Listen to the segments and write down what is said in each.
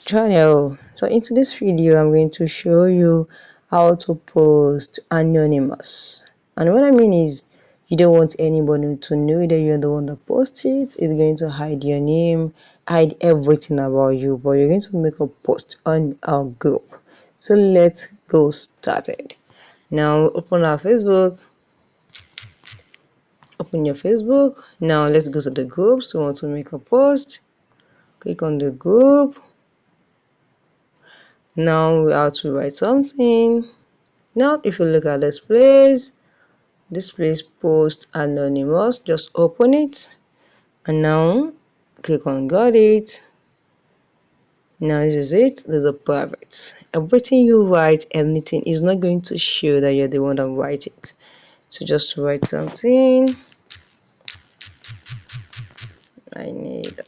channel. So in this video I'm going to show you how to post anonymous, and what I mean is you don't want anybody to know that you're the one that posts it. It's going to hide your name, hide everything about you, but you're going to make a post on our group. So let's go started. Now open our Facebook. Open your Facebook. Now let's go to the group. So we want to make a post. Click on the group. Now we have to write something. Now if you look at this place post anonymous, just open it and now click on got it. Now this is it. There's a private. Everything you write, anything is not going to show that you're the one that write it. So just write something. I need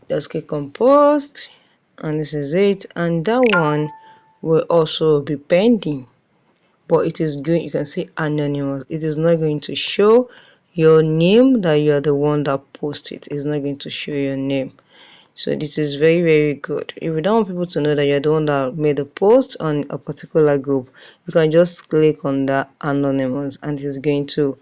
just click on post, and this is it. And that one will also be pending, but it is going, you can see anonymous. It is not going to show your name that you are the one that posted. It's not going to show your name. So this is very good. If you don't want people to know that you're the one that made a post on a particular group, you can just click on that anonymous and it's going to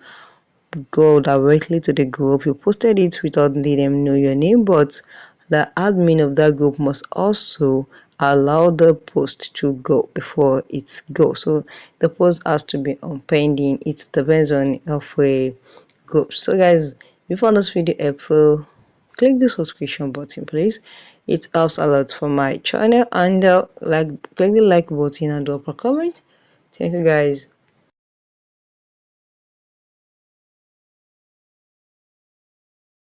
go directly to the group. You posted it without letting them know your name, but the admin of that group must also allow the post to go before it goes. So the post has to be on pending. It depends on a group. So guys, if you found this video helpful, click the subscription button please. It helps a lot for my channel, and click the like button and drop a comment. Thank you guys.